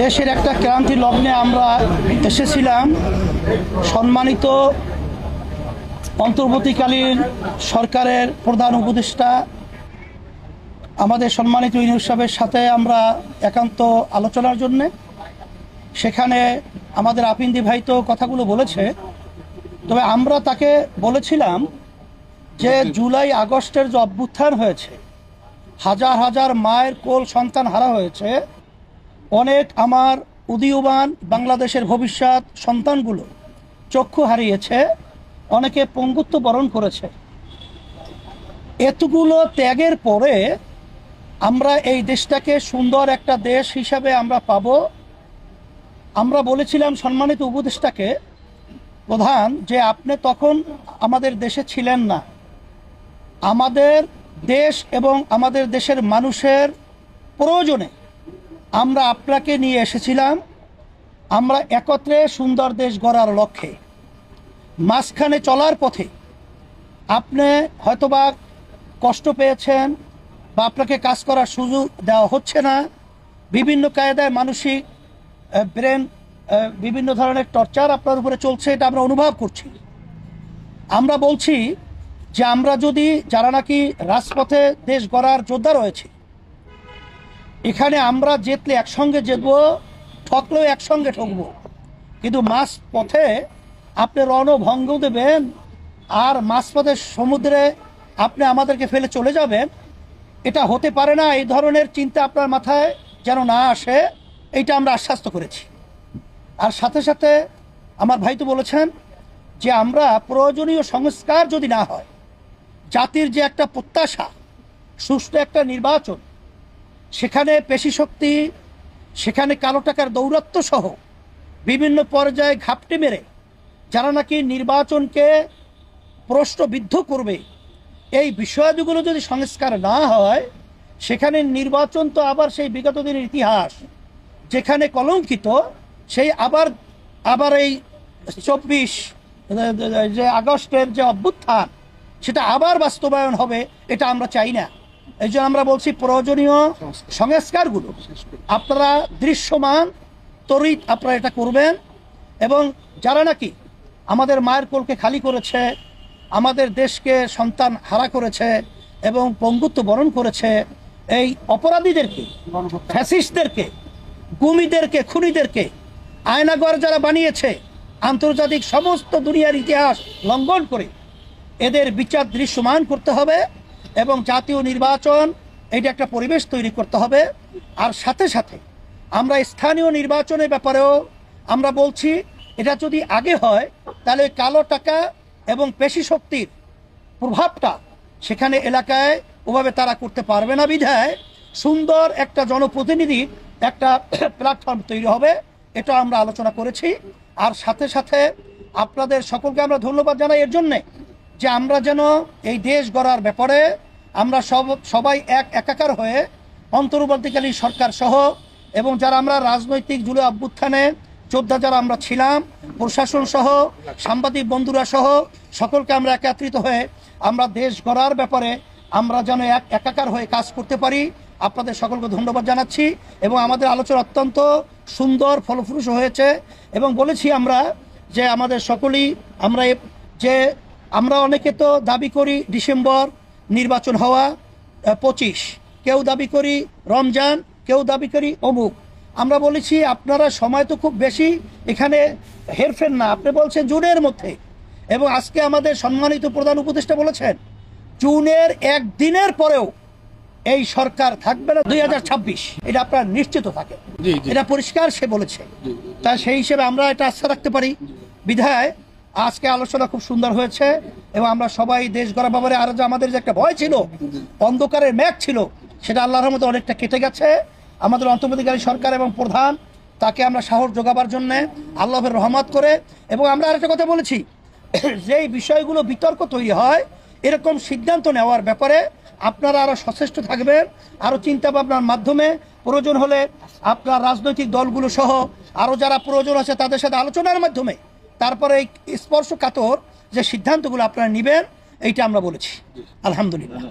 দেশের একটা ক্রান্তি লগ্নে আমরা এসেছিলাম। সম্মানিত অন্তর্বর্তীকালীন সরকারের প্রধান উপদেষ্টা আমাদের সম্মানিত ইউনূস সাহেবের সাথে আমরা একান্ত আলোচনার জন্যে। সেখানে আমাদের আপিন্দি ভাই তো কথাগুলো বলেছে, তবে আমরা তাকে বলেছিলাম যে জুলাই আগস্টের যে অভ্যুত্থান হয়েছে, হাজার হাজার মায়ের কোল সন্তান হারা হয়েছে, অনেক আমার উদীয়মান বাংলাদেশের ভবিষ্যৎ সন্তানগুলো চক্ষু হারিয়েছে, অনেকে পঙ্গুত্ব বরণ করেছে। এতগুলো ত্যাগের পরে আমরা এই দেশটাকে সুন্দর একটা দেশ হিসাবে আমরা পাব। আমরা বলেছিলাম সম্মানিত উপদেষ্টাকে প্রধান যে আপনি তখন আমাদের দেশে ছিলেন না। আমাদের দেশ এবং আমাদের দেশের মানুষের প্রয়োজনে আমরা আপনাকে নিয়ে এসেছিলাম। আমরা একত্রে সুন্দর দেশ গড়ার লক্ষ্যে মাঝখানে চলার পথে আপনি হয়তোবা কষ্ট পেয়েছেন বা আপনাকে কাজ করার সুযোগ দেওয়া হচ্ছে না, বিভিন্ন কায়দায় মানসিক ব্রেন বিভিন্ন ধরনের টর্চার আপনার উপরে চলছে, এটা আমরা অনুভব করছি। আমরা বলছি যে আমরা যদি যারা নাকি রাজপথে দেশ গড়ার যোদ্ধা রয়েছে, এখানে আমরা জিতলে একসঙ্গে জিতবো, ঠকলেও একসঙ্গে ঠকবো, কিন্তু মাঝ পথে আপনি রণভঙ্গ দেবেন আর মাঝপথে সমুদ্রে আপনি আমাদেরকে ফেলে চলে যাবেন, এটা হতে পারে না। এই ধরনের চিন্তা আপনার মাথায় যেন না আসে, এইটা আমরা আশ্বস্ত করেছি। আর সাথে সাথে আমার ভাই তো বলেছেন যে আমরা প্রয়োজনীয় সংস্কার যদি না হয়, জাতির যে একটা প্রত্যাশা সুষ্ঠু একটা নির্বাচন, সেখানে পেশি শক্তি, সেখানে কালো টাকার দৌরাত্ম্য সহ বিভিন্ন পর্যায়ে ঘাপটি মেরে যারা নাকি নির্বাচনকে প্রশ্নবিদ্ধ করবে, এই বিষয়গুলো যদি সংস্কার না হয়, সেখানে নির্বাচন তো আবার সেই বিগত দিনের ইতিহাস যেখানে কলঙ্কিত, সেই আবার এই 24 যে আগস্টের যে অভ্যুত্থান, সেটা আবার বাস্তবায়ন হবে, এটা আমরা চাই না। এই জন্য আমরা বলছি প্রয়োজনীয় সংস্কারগুলো আপনারা দৃশ্যমান তড়িৎ আপনারা এটা করবেন। এবং যারা নাকি আমাদের মায়ের কোলকে খালি করেছে, আমাদের দেশকে সন্তান হারা করেছে এবং পঙ্গুত্ব বরণ করেছে, এই অপরাধীদেরকে, ফ্যাসিস্টদেরকে, গুমিদেরকে, খুনিদেরকে আয়নাঘর যারা বানিয়েছে, আন্তর্জাতিক সমস্ত দুনিয়ার ইতিহাস লঙ্ঘন করে এদের বিচার দৃশ্যমান করতে হবে এবং জাতীয় নির্বাচন এটা একটা পরিবেশ তৈরি করতে হবে। আর সাথে সাথে আমরা স্থানীয় নির্বাচনের ব্যাপারেও আমরা বলছি, এটা যদি আগে হয় তাহলে কালো টাকা এবং পেশি শক্তির প্রভাবটা সেখানে এলাকায় ওভাবে তারা করতে পারবে না, বিধায় সুন্দর একটা জনপ্রতিনিধি একটা প্ল্যাটফর্ম তৈরি হবে, এটা আমরা আলোচনা করেছি। আর সাথে সাথে আপনাদের সকলকে আমরা ধন্যবাদ জানাই এর জন্যে যে আমরা যেন এই দেশ গড়ার ব্যাপারে আমরা সবাই একাকার হয়ে অন্তর্বর্তীকালীন সরকার সহ এবং যারা আমরা রাজনৈতিক জুলাই অভ্যুত্থানে যোদ্ধা যারা আমরা ছিলাম, প্রশাসন সহ সাংবাদিক বন্ধুরা সহ সকলকে আমরা একত্রিত হয়ে আমরা দেশ গড়ার ব্যাপারে আমরা যেন একাকার হয়ে কাজ করতে পারি। আপনাদের সকলকে ধন্যবাদ জানাচ্ছি এবং আমাদের আলোচনা অত্যন্ত সুন্দর ফলপ্রসূ হয়েছে। এবং বলেছি আমরা যে আমাদের সকলেই আমরা অনেকে তো দাবি করি ডিসেম্বর নির্বাচন হওয়া, 25, কেউ দাবি করি রমজান, কেউ দাবি করি অমুক। আমরা বলেছি আপনারা সময় তো খুব বেশি এখানে হেরফের না, আপনি বলছেন জুনের মধ্যে, এবং আজকে আমাদের সম্মানিত প্রধান উপদেষ্টা বলেছেন জুনের একদিনের পরেও এই সরকার থাকবে না 2026, এটা আপনারা নিশ্চিত থাকে, এটা পরিষ্কার সে বলেছে। তা সেই হিসেবে আমরা এটা আস্থা রাখতে পারি, বিধায় আজকে আলোচনা খুব সুন্দর হয়েছে এবং আমরা সবাই দেশ গড়া ব্যাপারে আর যে আমাদের যে একটা ভয় ছিল, অন্ধকারের মেঘ ছিল, সেটা আল্লাহর রহমতে অনেকটা কেটে গেছে। আমাদের অন্তর্বর্তীকালীন সরকার এবং প্রধান তাকে আমরা সাহস যোগাবার জন্যে আল্লাহের রহমত করে। এবং আমরা আরেকটা কথা বলেছি, যেই বিষয়গুলো বিতর্ক তৈরি হয়, এরকম সিদ্ধান্ত নেওয়ার ব্যাপারে আপনারা আরও সচেষ্ট থাকবেন, আরও চিন্তা ভাবনার মাধ্যমে প্রয়োজন হলে আপনার রাজনৈতিক দলগুলো সহ আরও যারা প্রয়োজন আছে তাদের সাথে আলোচনার মাধ্যমে তারপরে এই স্পর্শকাতর যে সিদ্ধান্তগুলো আপনারা নেবেন, এইটা আমরা বলেছি। আলহামদুলিল্লাহ।